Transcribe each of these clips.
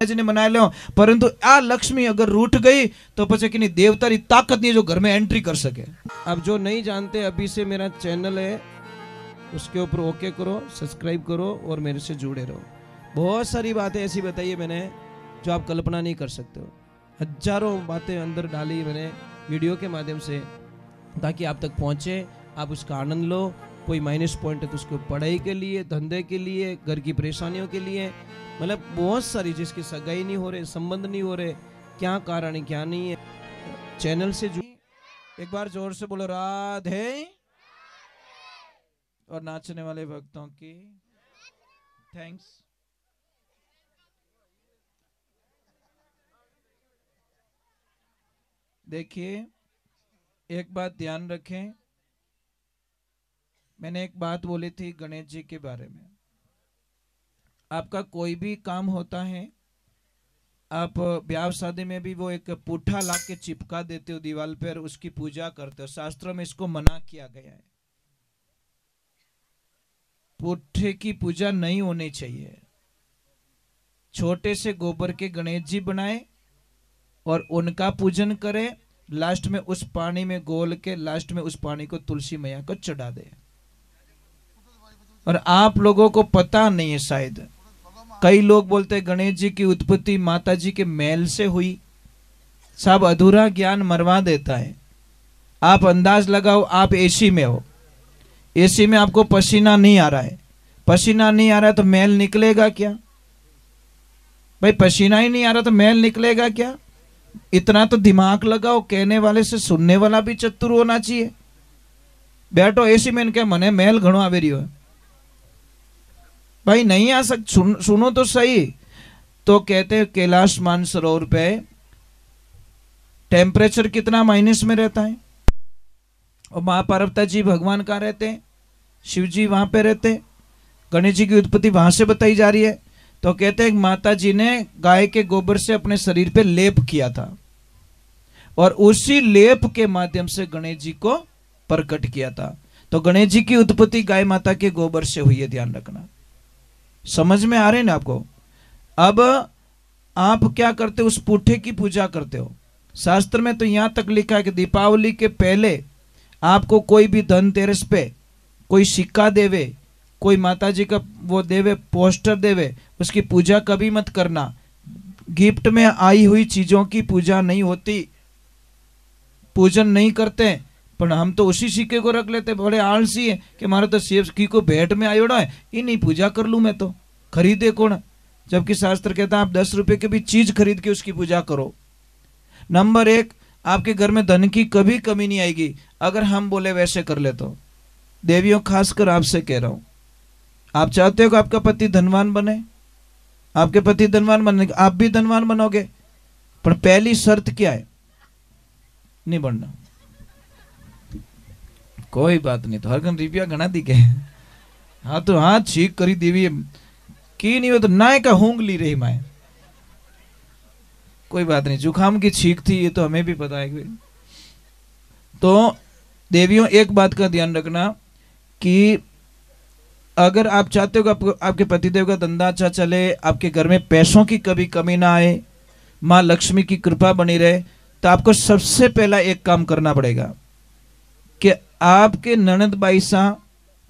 ने मना लो, परंतु आ लक्ष्मी अगर रूठ गई तो પછી कि देवता री ताकत नहीं जो घर में एंट्री कर सके। अब जो नहीं जानते, अभी से मेरा चैनल है उसके ऊपर ओके करो, सब्सक्राइब करो और मेरे से जुड़े रहो। बहुत सारी बातें ऐसी बताई है मैंने जो आप कल्पना नहीं कर सकते हो। हजारों बातें अंदर डाली मैंने वीडियो के माध्यम से, ताकि आप तक पहुंचे, आप उसका आनंद लो। कोई माइनस पॉइंट है तो उसको पढ़ाई के लिए, धंधे के लिए, घर की परेशानियों के लिए, मतलब बहुत सारी, जिसकी सगाई नहीं हो रहे, संबंध नहीं हो रहे, क्या कारण है क्या नहीं है। चैनल से एक बार जोर से बोलो राधे। और नाचने वाले भक्तों की थैंक्स। देखिए एक बात ध्यान रखें, मैंने एक बात बोली थी गणेश जी के बारे में। आपका कोई भी काम होता है, आप ब्याह शादी में भी वो एक पुट्ठा ला के चिपका देते हो दीवार पर, उसकी पूजा करते हो। शास्त्रों में इसको मना किया गया है, पुट्ठे की पूजा नहीं होनी चाहिए। छोटे से गोबर के गणेश जी बनाए और उनका पूजन करें, लास्ट में उस पानी में गोल के लास्ट में उस पानी को तुलसी मैया को चढ़ा दे। और आप लोगों को पता नहीं है शायद, कई लोग बोलते हैं गणेश जी की उत्पत्ति माता जी के मैल से हुई। सब अधूरा ज्ञान मरवा देता है। आप अंदाज लगाओ, आप एसी में हो, एसी में आपको पसीना नहीं आ रहा है, पसीना नहीं आ रहा है तो मैल निकलेगा क्या भाई? पसीना ही नहीं आ रहा तो मैल निकलेगा क्या? इतना तो दिमाग लगाओ, कहने वाले से सुनने वाला भी चतुर होना चाहिए। बैठो एसी में क्या मने मैल घणो आवे रह्यो है भाई, नहीं आ सक, सुनो तो सही। तो कहते हैं कैलाश मानसरोवर पे टेम्परेचर कितना माइनस में रहता है, और मां पार्वती जी भगवान कहाँ रहते हैं? शिव जी वहां पे रहते हैं। गणेश जी की उत्पत्ति वहां से बताई जा रही है। तो कहते हैं माता जी ने गाय के गोबर से अपने शरीर पे लेप किया था, और उसी लेप के माध्यम से गणेश जी को प्रकट किया था। तो गणेश जी की उत्पत्ति गाय माता के गोबर से हुई है, ध्यान रखना। समझ में आ रहे हैं ना आपको? अब आप क्या करते हो? उस पुट्ठे की पूजा करते हो। शास्त्र में तो यहां तक लिखा है कि दीपावली के पहले आपको कोई भी धनतेरस पे कोई सिक्का देवे, कोई माता जी का वो देवे, पोस्टर देवे, उसकी पूजा कभी मत करना। गिफ्ट में आई हुई चीजों की पूजा नहीं होती, पूजन नहीं करते। पर हम तो उसी सिक्के को रख लेते, बड़े आलसी है कि हमारा तो सेब की को भेंट में आयोड़ा है, ये नहीं पूजा कर लूं मैं, तो खरीदे कौन? जबकि शास्त्र कहता है आप 10 रुपए की भी चीज खरीद के उसकी पूजा करो। नंबर 1, आपके घर में धन की कभी कमी नहीं आएगी अगर हम बोले वैसे कर ले तो। देवियों खासकर आपसे कह रहा हूं, आप चाहते हो कि आपका पति धनवान बने, आपके पति धनवान बने, आप भी धनवान बनोगे, पर पहली शर्त क्या है? नहीं बनना। कोई बात नहीं, तो हर गन रुपया घना दी के हाँ तो हाँ छीक करी देवी की नहीं हो तो ना का होंग ली रही माए। कोई बात नहीं, जुखाम की छीक थी ये तो हमें भी पता है। तो देवियों एक बात का ध्यान रखना कि अगर आप चाहते हो कि आपके पतिदेव का धंधा अच्छा चले, आपके घर में पैसों की कभी कमी ना आए, माँ लक्ष्मी की कृपा बनी रहे, तो आपको सबसे पहला एक काम करना पड़ेगा कि आपके ननद बाई सा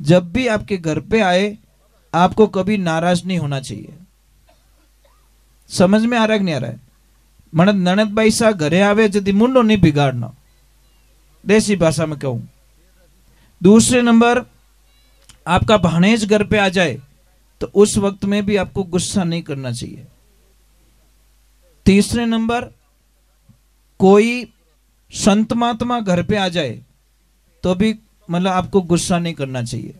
जब भी आपके घर पे आए, आपको कभी नाराज नहीं होना चाहिए। समझ में आ रहा है कि नहीं आ रहा है? मतलब ननद बाई सा घरे आवे यदि मुंडो नहीं बिगाड़ना, देसी भाषा में कहूं। दूसरे नंबर, आपका भाणेज घर पे आ जाए तो उस वक्त में भी आपको गुस्सा नहीं करना चाहिए। तीसरे नंबर, कोई संत महात्मा घर पे आ जाए तो भी मतलब आपको गुस्सा नहीं करना चाहिए।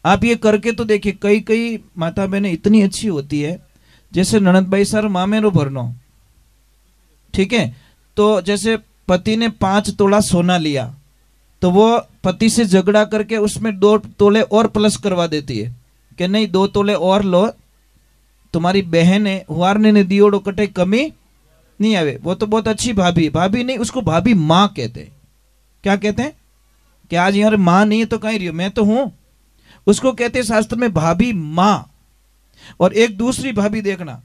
आप ये करके तो देखिए, कई कई माता बहनें इतनी अच्छी होती है, जैसे ननद भाई सर मामेरो भरनो, ठीक है, तो जैसे पति ने 5 तोला सोना लिया तो वो पति से झगड़ा करके उसमें 2 तोले और प्लस करवा देती है कि नहीं 2 तोले और लो, तुम्हारी बहन है हुआरने ने दियोड़ो कटे कमी नहीं आवे। वो तो बहुत अच्छी भाभी, भाभी नहीं उसको भाभी माँ कहते हैं। क्या कहते हैं कि आज यार माँ नहीं है तो कहीं रही हो, मैं तो हूं, उसको कहते हैं शास्त्र में भाभी माँ। और एक दूसरी भाभी देखना,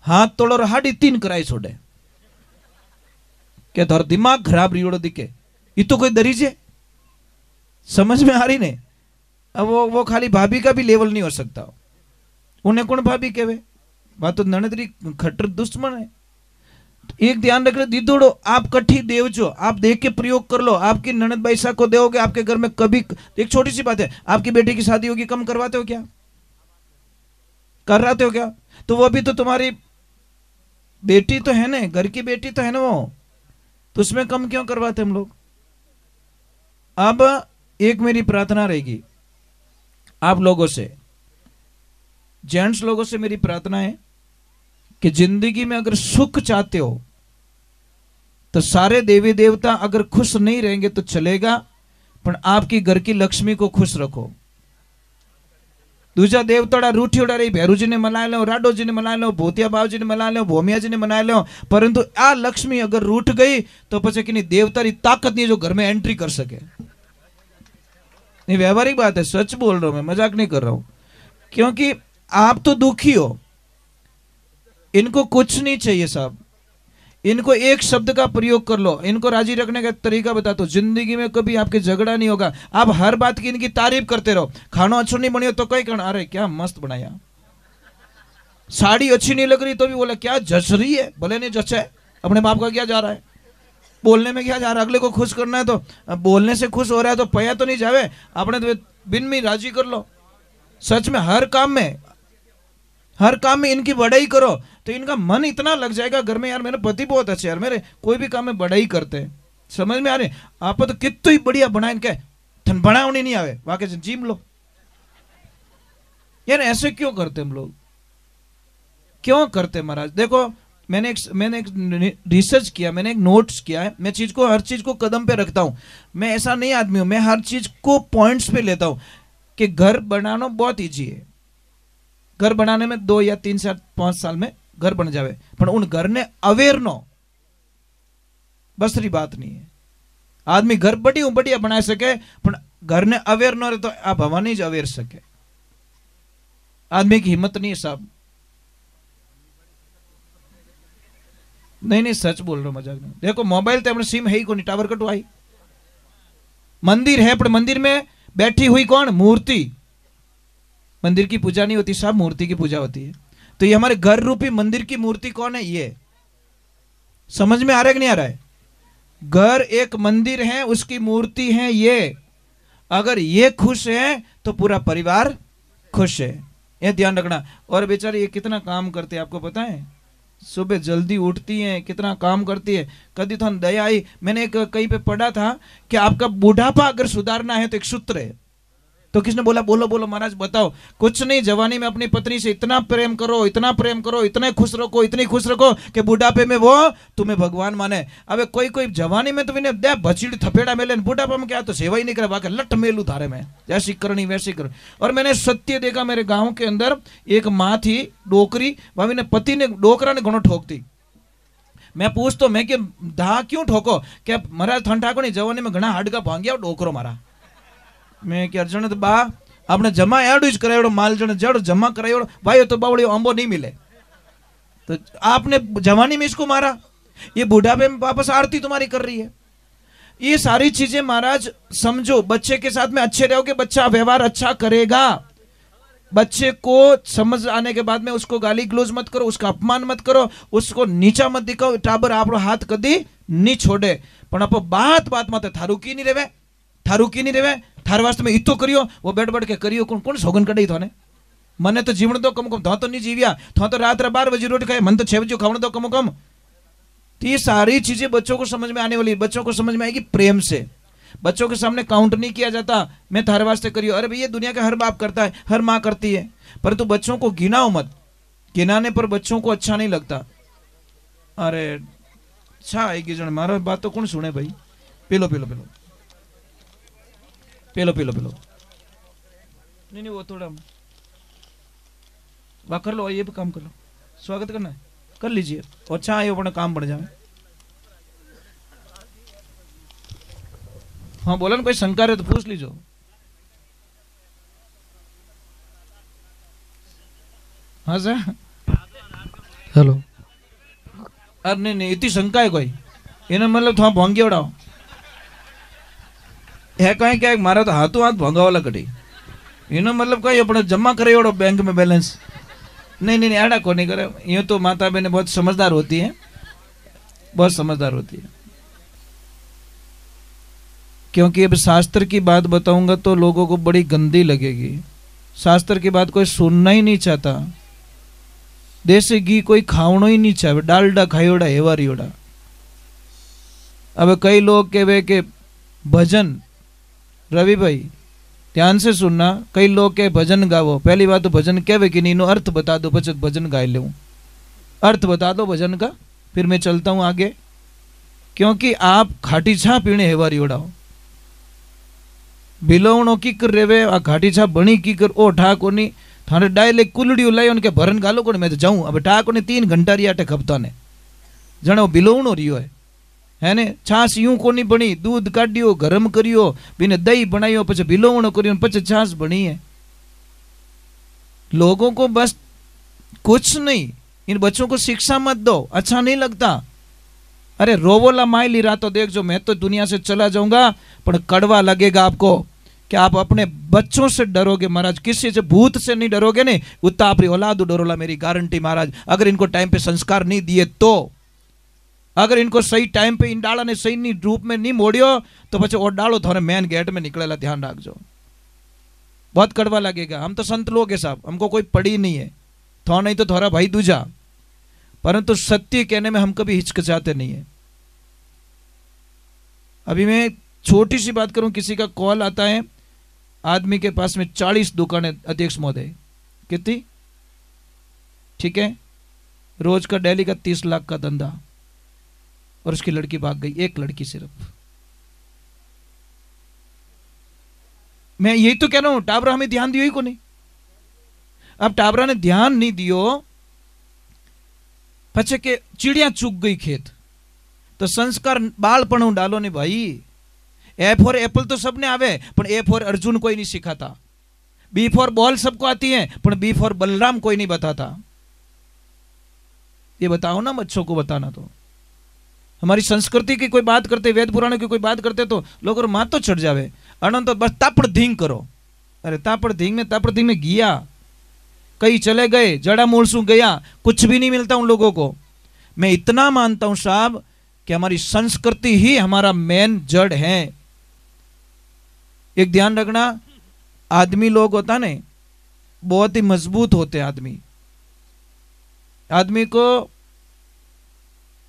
हाथ तोड़ो और हाडी 3 कराई छोड़े क्या थारो दिमाग खराब रियोड़ो दिखे ये तो कोई दरीजे समझ में आ रही ने। अब वो खाली भाभी का भी लेवल नहीं हो सकता, उन्हें कौन भाभी कहवे, बात तो ननदरी खट्टर दुश्मन है। एक ध्यान रखना दीदोड़ो, आप कठी देव जो आप देख के प्रयोग कर लो, आपकी ननद बैसा को दोगे आपके घर में कभी। एक छोटी सी बात है, आपकी बेटी की शादी होगी, कम करवाते हो क्या, कराते हो क्या? तो वो भी तो तुम्हारी बेटी तो है ना, घर की बेटी तो है ना वो, तो उसमें कम क्यों करवाते हम लोग। अब एक मेरी प्रार्थना रहेगी आप लोगों से, जेंट्स लोगों से मेरी प्रार्थना है कि जिंदगी में अगर सुख चाहते हो तो सारे देवी देवता अगर खुश नहीं रहेंगे तो चलेगा, पर आपकी घर की लक्ष्मी को खुश रखो। दूसरा देवताड़ा रूठी उड़ा रही, भैरू जी ने मना लो, राडो जी ने मना लो, भूतिया बाबू जी ने मना लो, भोमिया जी ने मना लो, परंतु आ लक्ष्मी अगर रूठ गई तो पछे कि नहीं देवता की ताकत नहीं जो घर में एंट्री कर सके। नहीं व्यवहारिक बात है, सच बोल रहा हूं मैं, मजाक नहीं कर रहा हूं। क्योंकि आप तो दुखी हो, इनको कुछ नहीं चाहिए साहब, इनको एक शब्द का प्रयोग कर लो, इनको राजी रखने का तरीका बता दो, जिंदगी में कभी आपके झगड़ा नहीं होगा। आप हर बात की इनकी तारीफ करते रहो, खाना अच्छा नहीं बनियो तो कई कहना अरे क्या मस्त बनाया, साड़ी अच्छी नहीं लग रही तो भी बोला क्या जच रही है, भले नहीं जचे, अपने बाप का क्या जा रहा है, बोलने में क्या जा रहा है, अगले को खुश करना है तो बोलने से खुश हो रहा है तो पया तो नहीं जावे, अपने तो बिन में राजी कर लो। सच में हर काम में इनकी बढ़ाई करो तो इनका मन इतना लग जाएगा घर में, यार मेरे पति बहुत अच्छे, यार मेरे कोई भी काम में बढ़ाई करते हैं। समझ में आ रहे, आप तो कितना ही बढ़िया बनाए इनके थन बनावनी नहीं आवे, वाके जिम लो यार। ऐसे क्यों करते हम लोग, क्यों करते महाराज? देखो मैंने एक रिसर्च किया, मैंने एक नोट्स किया है, मैं हर चीज को कदम पे रखता हूं, मैं ऐसा नहीं आदमी हूं, मैं हर चीज को पॉइंट्स पे लेता हूं कि घर बनाना बहुत ईजी है, घर बनाने में 2 या 3 साल 5 साल में घर बन जावे, पर उन घर ने अवेर नो बसरी बात नहीं है। आदमी घर बढ़िया बना सके पर घर ने अवेर नो रहे तो आप हवा नहीं अवेर सके, आदमी की हिम्मत नहीं है साहब। नहीं सच बोल रहा हूं, मजाक नहीं। देखो मोबाइल तो अपने सिम है ही को नहीं, टावर कटवाई, मंदिर है पर मंदिर में बैठी हुई कौन, मूर्ति। मंदिर की पूजा नहीं होती साहब, मूर्ति की पूजा होती है। तो ये हमारे घर रूपी मंदिर की मूर्ति कौन है, ये समझ में आ रहा है कि नहीं आ रहा है? घर एक मंदिर है, उसकी मूर्ति है ये। अगर ये खुश है तो पूरा परिवार खुश है, ये ध्यान रखना। और बेचारे ये कितना काम करते हैं आपको पता है, सुबह जल्दी उठती हैं, कितना काम करती है। कभी तो दया आई, मैंने एक कहीं पे पढ़ा था कि आपका बुढ़ापा अगर सुधारना है तो एक सूत्र है। तो किसने बोला, बोलो बोलो महाराज बताओ। कुछ नहीं, जवानी में अपनी पत्नी से इतना प्रेम करो, इतना प्रेम करो, इतने खुश रखो, इतनी खुश रखो कि बुढ़ापे में वो तुम्हें भगवान माने। अब कोई जवानी में तो विने दे भचीड़ थपेड़ा मेले, बुढ़ापा में क्या तो सेवा ही नहीं करे, बाकी लट मेलू धारे में जैसी करनी वैसी कर। और मैंने सत्य देखा, मेरे गाँव के अंदर एक माँ थी डोकरी, भाभी ने पति ने डोकरा ने घणो ठोकती। मैं पूछतो मैं कि धा क्यों ठोको, क्या महाराज थन ठाको नहीं जवानी में घना हाडका भांग्या डोकरो मारा। मैं क्या अर्जुन तो बा आपने जमा एडू ज करायो माल जण जड़ जमा करायो भाई तो बावड़ी अंबो नहीं मिले, तो आपने जवानी में इसको मारा, ये बुढ़ापे में वापस आरती तुम्हारी कर रही है। ये सारी चीजें महाराज समझो, बच्चे के साथ में अच्छे रहोगे, बच्चा व्यवहार अच्छा करेगा। बच्चे को समझ आने के बाद में उसको गाली गलौज मत करो, उसका अपमान मत करो, उसको नीचा मत दिखाओ। टाबर आप हाथ कदी नहीं छोड़े, पर आप बात बात मत थारू की नहीं रेवे, थारू की नहीं रेवे, थार वास्ते में इतो करियो, वो बैठ बैठ के करियो, कौन कौन सोगन कड़ी थाने। मने तो जीवन दो कम कम, तो नहीं जीविया, तो रात 12 बजे रोटी खाए, मन तो 6 बजे खावन दो कम कम। तो ये सारी चीजें बच्चों को समझ में आने वाली, बच्चों को समझ में आएगी प्रेम से। बच्चों के सामने काउंट नहीं किया जाता, मैं थारे वास्ते करियो, अरे भैया दुनिया का हर बाप करता है, हर माँ करती है, परंतु बच्चों को गिनाओ मत, गिनाने पर बच्चों को अच्छा नहीं लगता। अरे अच्छा आएगी जन मारा बात तो कौन सुने भाई, pillow pillow pillow pillow pillow pillow, नहीं वो थोड़ा वाह कर लो, ये भी काम कर लो, स्वागत करना है कर लीजिए, अच्छा आए अपना काम बढ़ जाए। हाँ बोला ना, कोई शंका है तो पूछ लीजिए। हाँ सर हेलो अरे नहीं नहीं इतनी शंका है कोई एनो मतलब थोड़ा भोंग्योड़ाओ है कहीं क्या मारा तो हाथों हाथ भोंगा वाला कटी एनो मतलब कहीं अपने जमा करे ओड़ो बैंक में बैलेंस नहीं नहीं ऐडा को नहीं करे। यूँ तो माता बहनें बहुत समझदार होती हैं, बहुत समझदार होती है। क्योंकि अब शास्त्र की बात बताऊंगा तो लोगों को बड़ी गंदी लगेगी। शास्त्र की बात कोई सुनना ही नहीं चाहता। देसी घी कोई खावनो ही नहीं चाहे, डालडा खायोड़ा हेवारीओड़ा। अब कई लोग कहे कि भजन, रवि भाई ध्यान से सुनना, कई लोग के भजन गावो। पहली बात तो भजन कहवे कि नहीं, अर्थ बता दो बचत भजन गाय ले। अर्थ बता दो भजन का, फिर मैं चलता हूं आगे। क्योंकि आप खाटी छा पीने हेवारी उड़ाओ, बिलोवणो की कर रेवे आ घाटी छा बनी की कर ओ ठा कोनी थाने डायरेक्ट कुलड़ी लाई उनके भरन गालो कोनी। मैं तो जाऊं अब ठा कोनी 3 घंटा रिया टे खपता ने जणो बिलोवणो रियो है ने। छास यूं कोनी बनी, दूध काढ़ियो गरम करियो बिने दही बनायो पछे बिलोवणो करियो पछे छास बनी है। लोगों को बस कुछ नहीं, इन बच्चों को शिक्षा मत दो, अच्छा नहीं लगता। अरे रोवोला माइली रातों देख जो मैं तो दुनिया से चला जाऊंगा, पर कड़वा लगेगा आपको कि आप अपने बच्चों से डरोगे महाराज। किसी से भूत से नहीं डरोगे नहीं, उतना आपकी औलाद डरोला, मेरी गारंटी महाराज। अगर इनको टाइम पे संस्कार नहीं दिए तो, अगर इनको सही टाइम पे इन डाला ने सही नहीं रूप में नहीं मोड़ियो तो पछे और डालो थोड़े मेन गेट में निकलेला, ध्यान रखजो। बहुत कड़वा लगेगा। हम तो संत लोग है साहब, हमको कोई पड़ी नहीं है, थोड़ा नहीं तो थोड़ा भाई दूजा, परंतु सत्य कहने में हम कभी हिचकिचाते नहीं है। अभी मैं छोटी सी बात करूं, किसी का कॉल आता है, आदमी के पास में 40 दुकानें, अध्यक्ष महोदय कितनी, ठीक है, रोज का डेली का 30 लाख का धंधा, और उसकी लड़की भाग गई, एक लड़की सिर्फ। मैं यही तो कह रहा हूं, टाबरा हमें ध्यान दियो ही को नहीं। अब टाबरा ने ध्यान नहीं दियो, पछे के चिड़िया चूक गई खेत, तो संस्कार बालपण डालो ने भाई। ए फॉर एप्पल तो सबने आवे, पर ए फॉर अर्जुन कोई नहीं सिखाता। बी फॉर बॉल सबको आती है, पर बी फॉर बलराम कोई नहीं बताता। ये बताओ ना बच्चों को बताना। तो हमारी संस्कृति की कोई बात करते, वेद पुराणों की कोई बात करते तो लोगों माँ तो चढ़ जावे, अनंत तो बस तापड़ धींग करो। अरे तापड़ धींग में गया, कई चले गए, जड़ा मूलसू गया, कुछ भी नहीं मिलता उन लोगों को। मैं इतना मानता हूं साहब कि हमारी संस्कृति ही हमारा मेन जड़ है। एक ध्यान रखना, आदमी लोग होता ने बहुत ही मजबूत होते। आदमी को,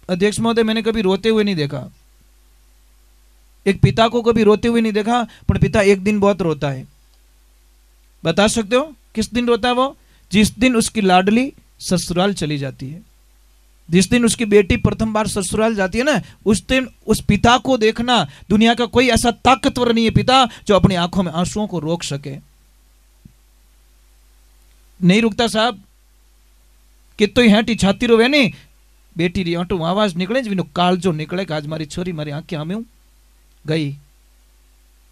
अध्यक्ष महोदय, मैंने कभी रोते हुए नहीं देखा। एक पिता को कभी रोते हुए नहीं देखा, पर पिता एक दिन बहुत रोता है। बता सकते हो किस दिन रोता है वो? जिस दिन उसकी लाडली ससुराल चली जाती है, जिस दिन उसकी बेटी प्रथम बार ससुराल जाती है ना, उस दिन उस पिता को देखना। दुनिया का कोई ऐसा ताकतवर नहीं है पिता जो अपनी आंखों में आंसुओं को रोक सके। नहीं रुकता साहब, कितो हेटी छाती रोवे नहीं, बेटी री आटू आवाज निकले जी कालजो निकले कि आज मारी छोरी मारी आंखें आमे गई।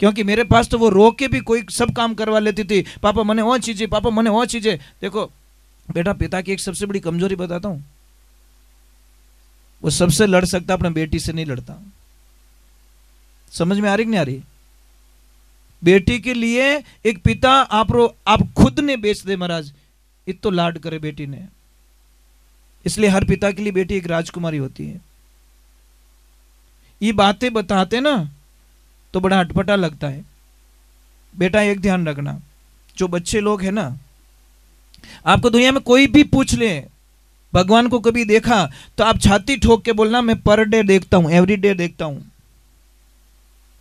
क्योंकि मेरे पास तो वो रो के भी कोई सब काम करवा लेती थी, पापा मने वो चीजें, पापा मने वो चीजें। देखो बेटा, पिता की एक सबसे बड़ी कमजोरी बताता हूं, वो सबसे लड़ सकता, अपने बेटी से नहीं लड़ता। समझ में आ रही कि नहीं आ रही? बेटी के लिए एक पिता आप खुद ने बेच दे महाराज, इतो लाड करे बेटी ने। इसलिए हर पिता के लिए बेटी एक राजकुमारी होती है। ये बातें बताते ना तो बड़ा अटपटा लगता है। बेटा एक ध्यान रखना, जो बच्चे लोग हैं ना, आपको दुनिया में कोई भी पूछ ले भगवान को कभी देखा तो आप छाती ठोक के बोलना मैं पर डे देखता हूं, एवरी डे देखता हूं,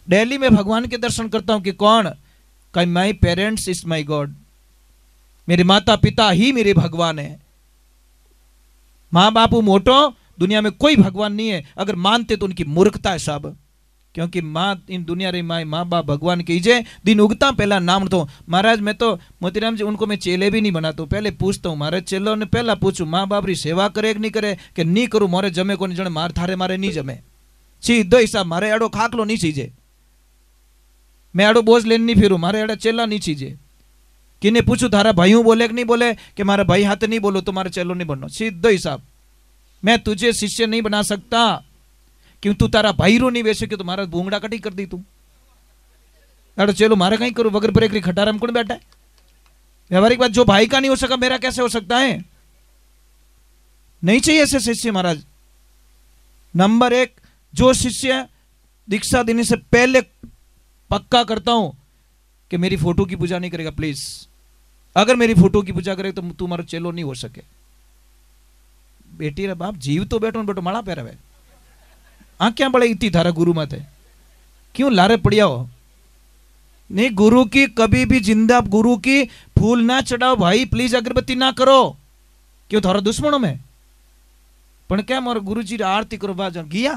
डेली में भगवान के दर्शन करता हूं। कि कौन? कहीं my parents is my God, मेरे माता पिता ही मेरे भगवान है। माँ बापू मोटो, दुनिया में कोई भगवान नहीं है। अगर मानते तो उनकी मूर्खता है साहब। क्योंकि माँ इन दुनिया रे माँ बाप भगवान कीजिए, दिन उगता पहला नाम तो। महाराज मैं तो मोतीराम जी उनको मैं चेले भी नहीं बनाता हूँ, पहले पूछता हूँ। मारे चेलों ने पहला पूछू माँ बाप री सेवा करे कि नहीं करे, कि नहीं करूँ मोरे जमे को नहीं जने, मार थारे मारे नहीं जमे। सीधो हिसाब, मारे एडो खाकलो नहीं चीजे, मैं एडो बोझ लेने नहीं फिरू, मारे एडा चेला नहीं चीजे। किने पूछू थारा भाईयों बोले कि नहीं बोले, कि मारा भाई हाथ नहीं बोलो तो मारे चेलो नहीं बनना, सीधो हिसाब। मैं तुझे शिष्य नहीं बना सकता क्यों तू तारा भाई रो नहीं वैसे कि तुम्हारा भूंगड़ा कटी कर दी तू अरे चलो मारे कहीं करो वगर पर एक खटारा में कौन बैठा है। व्यवहारिक बात, जो भाई का नहीं हो सका मेरा कैसे हो सकता है। नहीं चाहिए ऐसे शिष्य महाराज। नंबर 1, जो शिष्य दीक्षा देने से पहले पक्का करता हूं कि मेरी फोटो की पूजा नहीं करेगा प्लीज, अगर मेरी फोटो की पूजा करे तो तुम्हारा चेलो नहीं हो सके। बेटी रे बाप जीव तो बैठो बेटो माड़ा पैर है आ क्या बड़े इतनी धारा गुरु मत है क्यों लारे पड़िया हो। नहीं, गुरु की कभी भी जिंदा गुरु की फूल ना चढ़ाओ भाई प्लीज, अगरबत्ती ना करो क्यों थारा दुश्मनों में। पण क्या मोर गुरु जी आरती करो बाज गया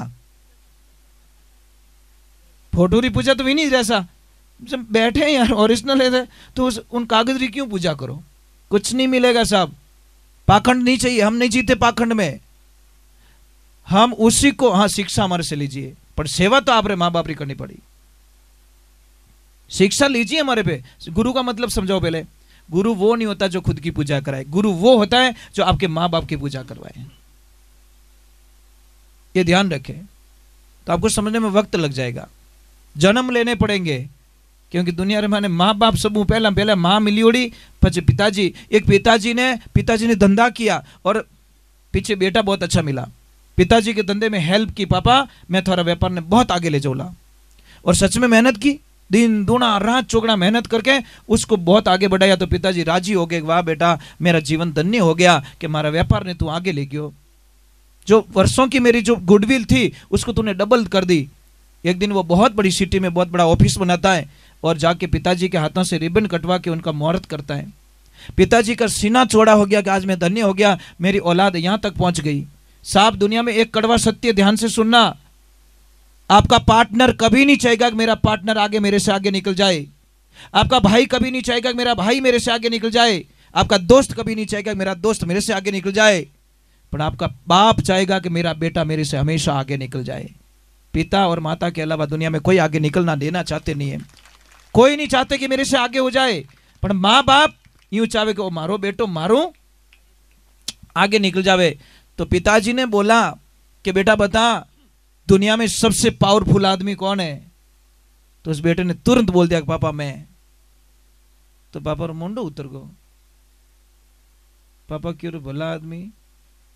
फोटो री पूजा तो भी नहीं जैसा जब बैठे यार ओरिजिनल है तो उन कागज की क्यों पूजा करो, कुछ नहीं मिलेगा साहब। पाखंड नहीं चाहिए, हम नहीं जीते पाखंड में, हम उसी को, हाँ शिक्षा हमारे से लीजिए पर सेवा तो आप रे माँ बाप री करनी पड़ी। शिक्षा लीजिए हमारे पे। गुरु का मतलब समझाओ पहले। गुरु वो नहीं होता जो खुद की पूजा कराए, गुरु वो होता है जो आपके माँ बाप की पूजा करवाए। ये ध्यान रखें तो आपको समझने में वक्त लग जाएगा, जन्म लेने पड़ेंगे क्योंकि दुनिया रे माने माँ बाप सब पहला माँ मिली ओड़ी पीछे पिताजी। एक पिताजी ने धंधा किया और पीछे बेटा बहुत अच्छा मिला। पिताजी के धंधे में हेल्प की, पापा मैं थोड़ा व्यापार ने बहुत आगे ले जाऊला, और सच में मेहनत की, दिन दूना रात चौगुना मेहनत करके उसको बहुत आगे बढ़ाया। तो पिताजी राजी हो गए, वाह बेटा मेरा जीवन धन्य हो गया कि हमारा व्यापार ने तू आगे ले गयो, जो वर्षों की मेरी जो गुडविल थी उसको तूने डबल कर दी। एक दिन वो बहुत बड़ी सिटी में बहुत बड़ा ऑफिस बनाता है और जाके पिताजी के हाथों से रिबन कटवा के उनका मुहूर्त करता है। पिताजी का सीना चौड़ा हो गया कि आज मैं धन्य हो गया, मेरी औलाद यहां तक पहुंच गई। साहब दुनिया में एक कड़वा सत्य ध्यान से सुनना, आपका पार्टनर कभी नहीं चाहेगा कि मेरा पार्टनर आगे मेरे से आगे निकल जाए। आपका भाई कभी नहीं चाहेगा कि मेरा भाई मेरे से आगे निकल जाए। आपका दोस्त कभी नहीं चाहेगा कि मेरा दोस्त मेरे से आगे निकल जाए। पर आपका बाप चाहेगा कि मेरा बेटा मेरे से हमेशा आगे निकल जाए। पिता और माता के अलावा दुनिया में कोई आगे निकलना देना चाहते नहीं है, कोई नहीं चाहते कि मेरे से आगे हो जाए। पर माँ बाप यूं चाहे कि वो मारो बेटो मारो आगे निकल जावे। तो पिताजी ने बोला कि बेटा बता दुनिया में सबसे पावरफुल आदमी कौन है। तो उस बेटे ने तुरंत बोल दिया कि पापा मैं। तो पापा रो मुंडो उतर गो। पापा क्यों भला आदमी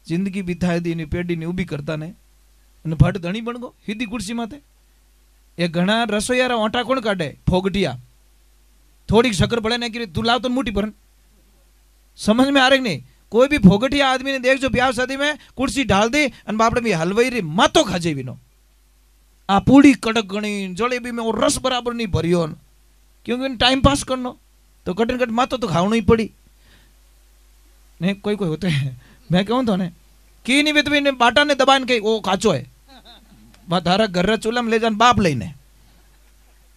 जिंदगी बिताए दी पेढ़ी ने उभी करता ने भट धणी बन गो सीधी कुर्सी माथे। ये घना रसोईयारा ओटा कोण काढे फोगटिया थोड़ी शक्कर पड़े ने तू लाव तो मुठी पर समझ में आ रही नहीं। कोई भी फोगटिया आदमी ने देख जो ब्याह शादी में कुर्सी ढाल दी और बापड़े भी हलवाई री मातो खाजे विनो आ पूड़ी कड़क गणी जलेबी में और रस बराबर नहीं भरियो क्योंकि टाइम पास करनो तो कटन कट मातो तो खावनो ही पड़ी। नहीं कोई कोई होते हैं मैं कहूं तो ने की नहीं विधवी ने बाटा ने दबान के वो काचो है धारा घर चूल्हा में ले जान बाप लेने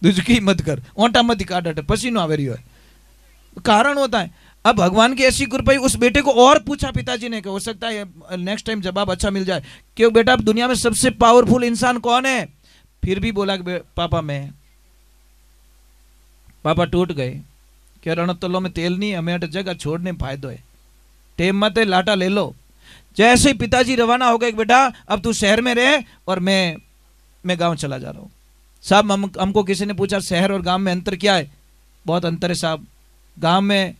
दुजकी मत कर ओंटा मत काट पसीनो आवे रही है कारण होता है। अब भगवान की ऐसी कृपा उस बेटे को और पूछा पिताजी ने कि हो सकता है नेक्स्ट टाइम जवाब अच्छा मिल जाए कि बेटा अब दुनिया में सबसे पावरफुल इंसान कौन है। फिर भी बोला कि पापा मैं। पापा टूट गए कि रणतलो में तेल नहीं हमें जगह छोड़ने में फायदो है टेम मत लाटा ले लो। जैसे ही पिताजी रवाना हो गए बेटा अब तू शहर में रहे और मैं गांव चला जा रहा हूं। साहब हमको किसी ने पूछा शहर और गांव में अंतर क्या है। बहुत अंतर है साहब, गांव में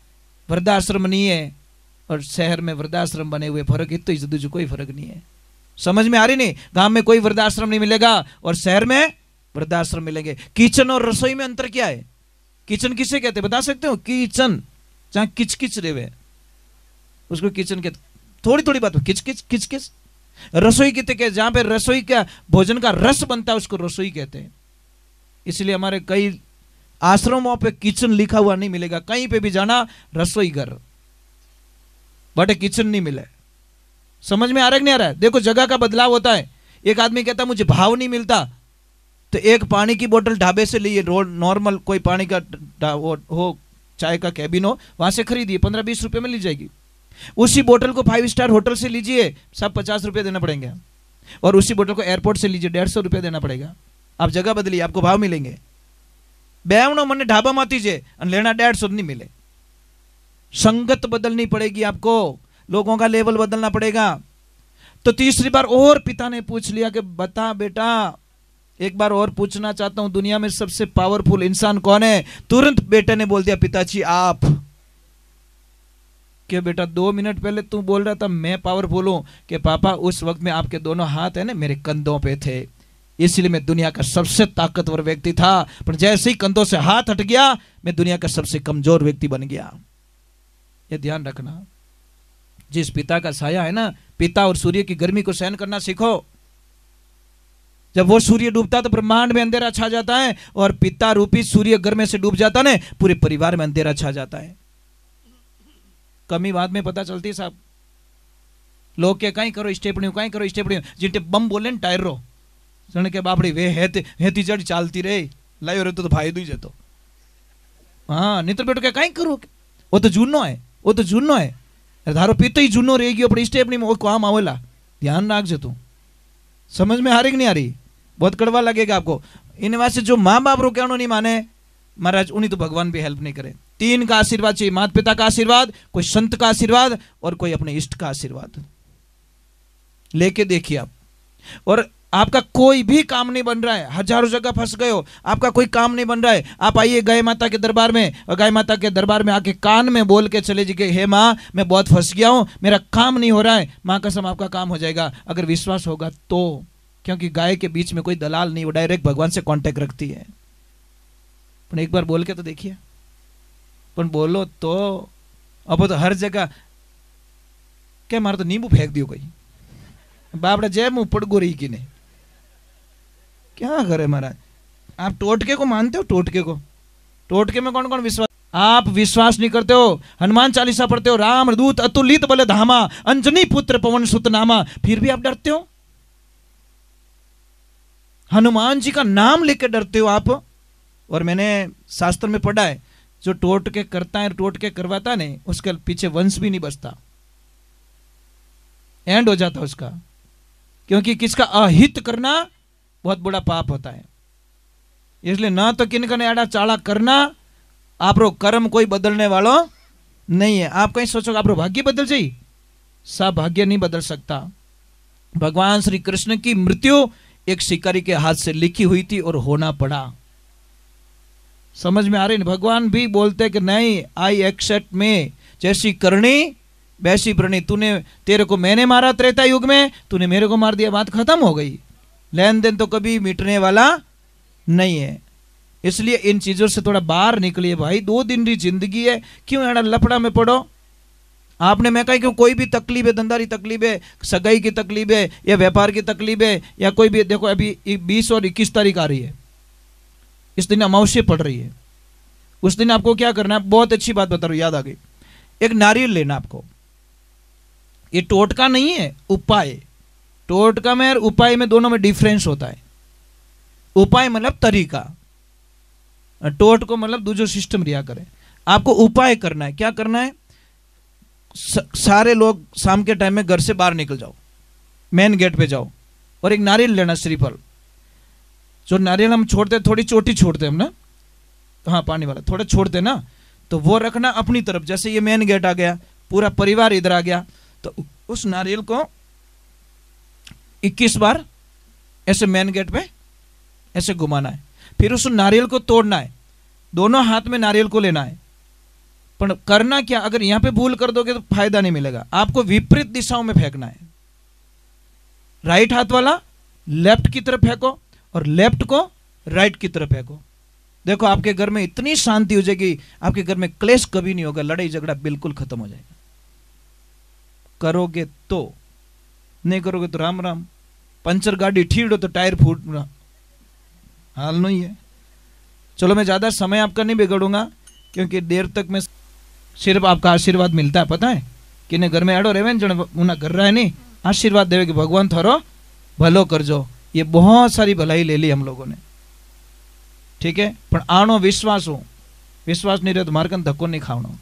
वृद्धाश्रम नहीं है और शहर में वृद्धाश्रम बने हुए, फर्क इतना ही दूसरा कोई फर्क नहीं है। समझ में आ रही नहीं। गांव में कोई वृद्धाश्रम नहीं मिलेगा और शहर में वृद्धाश्रम मिलेंगे। किचन और रसोई में अंतर क्या है। किचन किसे कहते बता सकते हो। किचन जहां किचकिच रेवे उसको किचन कहते। थोड़ी थोड़ी बात किचकिच किचकिच। रसोई कहते हैं जहां पे रसोई का भोजन का रस बनता है उसको रसोई कहते हैं। इसलिए हमारे कई आश्रमों पे किचन लिखा हुआ नहीं मिलेगा, कहीं पे भी जाना रसोई घर बट किचन नहीं मिले। समझ में आ रहा है नहीं आ रहा है। देखो जगह का बदलाव होता है। एक आदमी कहता मुझे भाव नहीं मिलता तो एक पानी की बोतल ढाबे से लिए नॉर्मल कोई पानी का हो चाय का कैबिन हो वहां से खरीदिए 15-20 रुपए में ली जाएगी। उसी बोतल को 5 स्टार होटल से लीजिए सब 50 रुपए देना पड़ेंगे और उसी बोतल को एयरपोर्ट से लीजिए 150 रुपए देना पड़ेगा। आप जगह बदलिए आपको भाव मिलेंगे। बेवनो मने ढाबा माती जे लेना 150 नहीं मिले। संगत बदलनी पड़ेगी आपको, लोगों का लेवल बदलना पड़ेगा। तो तीसरी बार और पिता ने पूछ लिया कि बता बेटा, एक बार और पूछना चाहता हूं, दुनिया में सबसे पावरफुल इंसान कौन है? तुरंत बेटे ने बोल दिया, पिताजी आप। कि बेटा 2 मिनट पहले तू बोल रहा था मैं पावरफुल हूं। कि पापा उस वक्त में आपके दोनों हाथ है ना मेरे कंधों पे थे, इसलिए मैं दुनिया का सबसे ताकतवर व्यक्ति था, पर जैसे ही कंधों से हाथ हट गया मैं दुनिया का सबसे कमजोर व्यक्ति बन गया। ये ध्यान रखना, जिस पिता का साया है ना, पिता और सूर्य की गर्मी को सहन करना सीखो। जब वो सूर्य डूबता तो ब्रह्मांड में अंधेरा छा जाता है, और पिता रूपी सूर्य गर्मी से डूब जाता है, पूरे परिवार में अंधेरा छा जाता है। कमी बाद में पता चलती साहब, लोग के कहीं करो स्टेपनी, कहीं करो स्टेपनी, जिनटे बम बोले टायर रो जने के बापड़ी वे हेती जड़ी चालती रे लायो रे तो भाई दुई जतो। हाँ नहीं तो बेटो क्या कहीं करो, वो तो जूनो है, वो तो जूनो है, धारो पीते ही जूनो रह गयो अपनी स्टेपनी में, वो काम आवेला। ध्यान रखजो तू। समझ में आ रही कि नहीं आ रही? बहुत कड़वा लगेगा आपको। इन वास्ते जो माँ बाप रो कहनो नहीं माने महाराज, उन्हीं तो भगवान भी हेल्प नहीं करे। 3 का आशीर्वाद चाहिए, माता पिता का आशीर्वाद, कोई संत का आशीर्वाद, और कोई अपने इष्ट का आशीर्वाद लेके देखिए आप। और आपका कोई भी काम नहीं बन रहा है, हजारों जगह फंस गए हो, आपका कोई काम नहीं बन रहा है, आप आइए गाय माता के दरबार में, और गाय माता के दरबार में आके कान में बोल के चले जी, हे माँ मैं बहुत फंस गया हूं, मेरा काम नहीं हो रहा है। माँ कसम आपका काम हो जाएगा, अगर विश्वास होगा तो। क्योंकि गाय के बीच में कोई दलाल नहीं, वो डायरेक्ट भगवान से कांटेक्ट रखती है। पर एक बार बोल के तो देखिए, पर बोलो तो। अब तो हर जगह क्या मारो तो नींबू फेंक दियो कोई, बापड़ा जय मुंह पड़गो रही कि नहीं, क्या करे महाराज। आप टोटके को मानते हो? टोटके को, टोटके में कौन कौन विश्वास? आप विश्वास नहीं करते हो। हनुमान चालीसा पढ़ते हो, राम दूत अतुलित बल धामा, अंजनी पुत्र पवन सुत नामा, फिर भी आप डरते हो। हनुमान जी का नाम लेकर डरते हो आप। और मैंने शास्त्र में पढ़ा है, जो टोटके करता है, टोटके करवाता नहीं, उसके पीछे वंश भी नहीं बचता, एंड हो जाता उसका। क्योंकि किसका अहित करना बहुत बड़ा पाप होता है। इसलिए ना तो किन का एड़ा चाड़ा करना, आप रो कर्म कोई बदलने वालों नहीं है। आप कहीं सोचो आप रो भाग्य बदल जाए, सब भाग्य नहीं बदल सकता। भगवान श्री कृष्ण की मृत्यु एक शिकारी के हाथ से लिखी हुई थी और होना पड़ा। समझ में आ रही? भगवान भी बोलते कि नहीं, आई एक्सेप्ट में, जैसी करनी वैसी प्रणी। तूने, तेरे को मैंने मारा त्रेता युग में, तूने मेरे को मार दिया, बात खत्म हो गई। लेन देन तो कभी मिटने वाला नहीं है। इसलिए इन चीजों से थोड़ा बाहर निकलिए भाई। 2 दिन की जिंदगी है, क्यों एड़ा लफड़ा में पड़ो? आपने मैं कहा क्यों, कोई भी तकलीफ है, धंधारी तकलीफ है, सगाई की तकलीफ है, या व्यापार की तकलीफ है, या कोई भी, देखो अभी 20 और 21 तारीख आ रही है, इस दिन अमावस्या पड़ रही है। उस दिन आपको क्या करना है, बहुत अच्छी बात बता रहा हूं, याद आ गई। एक नारियल लेना आपको। ये टोटका नहीं है, उपाय। टोटका में और उपाय में दोनों में डिफरेंस होता है। उपाय मतलब तरीका, टोट को मतलब दूसरा सिस्टम रिया करे। आपको उपाय करना है। क्या करना है? सारे लोग शाम के टाइम में घर से बाहर निकल जाओ, मेन गेट पे जाओ, और एक नारियल लेना, श्रीफल। जो नारियल हम छोड़ते, थोड़ी चोटी छोड़ते हम ना, हाँ पानी वाला थोड़ा छोड़ते ना, तो वो रखना अपनी तरफ। जैसे ये मेन गेट आ गया, पूरा परिवार इधर आ गया, तो उस नारियल को 21 बार ऐसे मेन गेट पे ऐसे घुमाना है। फिर उस नारियल को तोड़ना है, दोनों हाथ में नारियल को लेना है। पर करना क्या, अगर यहां पे भूल कर दोगे तो फायदा नहीं मिलेगा। आपको विपरीत दिशाओं में फेंकना है। राइट हाथ वाला लेफ्ट की तरफ फेंको, और लेफ्ट को राइट की तरफ फेंको। देखो आपके घर में इतनी शांति हो जाएगी, आपके घर में क्लेश कभी नहीं होगा, लड़ाई झगड़ा बिल्कुल खत्म हो जाएगा। करोगे तो, नहीं करोगे तो राम राम। पंचर गाड़ी ठीड़ो तो टायर फूटना हाल नहीं है। चलो मैं ज्यादा समय आपका नहीं बिगड़ूंगा, क्योंकि देर तक में सिर्फ आपका आशीर्वाद मिलता है। पता है कि ने घर में एडो रेवे जन उन्हें कर रहा है नहीं, आशीर्वाद देवे कि भगवान थारो भलो कर जो। ये बहुत सारी भलाई ले ली हम लोगों ने, ठीक है। पर आनो विश्वास हो, विश्वास नहीं रहे तो मारकन धक्को नहीं खावनो।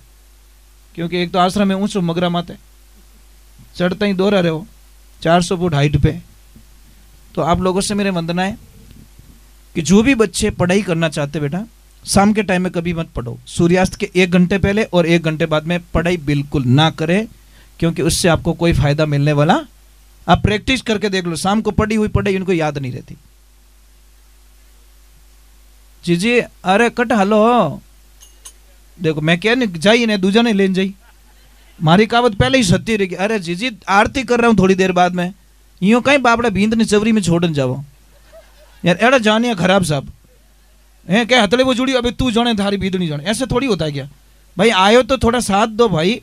क्योंकि एक तो आश्रम में ऊंचो मगरा माते चढ़ता ही दोहरा रहे हो 400 फुट हाइट पे। तो आप लोगों से मेरे वंदना है कि जो भी बच्चे पढ़ाई करना चाहते, बेटा शाम के टाइम में कभी मत पढ़ो। सूर्यास्त के 1 घंटे पहले और 1 घंटे बाद में पढ़ाई बिल्कुल ना करें, क्योंकि उससे आपको कोई फायदा मिलने वाला। आप प्रैक्टिस करके देख लो, शाम को पढ़ी हुई पढ़ाई इनको याद नहीं रहती। जीजी अरे कट हलो देखो मैं क्या नहीं जाइए ने दूजा नहीं लेन जाई, मारी कहावत पहले ही सत्य रहेगी। अरे जीजी आरती कर रहा हूँ थोड़ी देर बाद में, यूं कहीं बापड़ा भींद ने चवरी में छोड़न जाओ यार, एड़ा जानिया खराब साहब है क्या हथले वो जुड़ी, अबे तू जाने थारी भीद नहीं जाने, ऐसे थोड़ी होता है क्या भाई। आयो तो थोड़ा साथ दो भाई,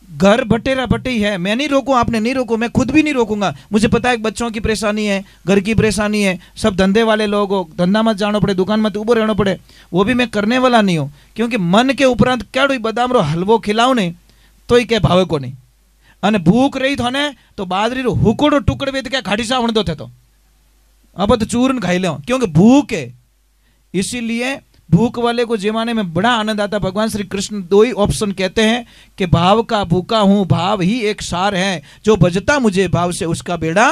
घर बटेरा बटे ही है। मैं नहीं रोकूं, आपने नहीं रोको, मैं खुद भी नहीं रोकूंगा। मुझे पता है बच्चों की परेशानी है, घर की परेशानी है, सब धंधे वाले लोग हो, धंधा मत जाना पड़े, दुकान मत उबो रहना पड़े, वो भी मैं करने वाला नहीं हूँ। क्योंकि मन के उपरांत क्या बादाम रो हलवो खिलाओ ने तो ही क्या भावे को नहीं, अने भूख रही थो ने तो बाजरी रो हुकोड़ो टुकड़े भी क्या घाटी सावण दो थे तो अब तो चूरन खाई लो, क्योंकि भूख है। इसीलिए भूख वाले को जमाने में बड़ा आनंद आता। भगवान श्री कृष्ण दो ही ऑप्शन कहते हैं कि भाव का भूखा हूं, भाव ही एक सार है, जो बजता मुझे भाव से उसका बेड़ा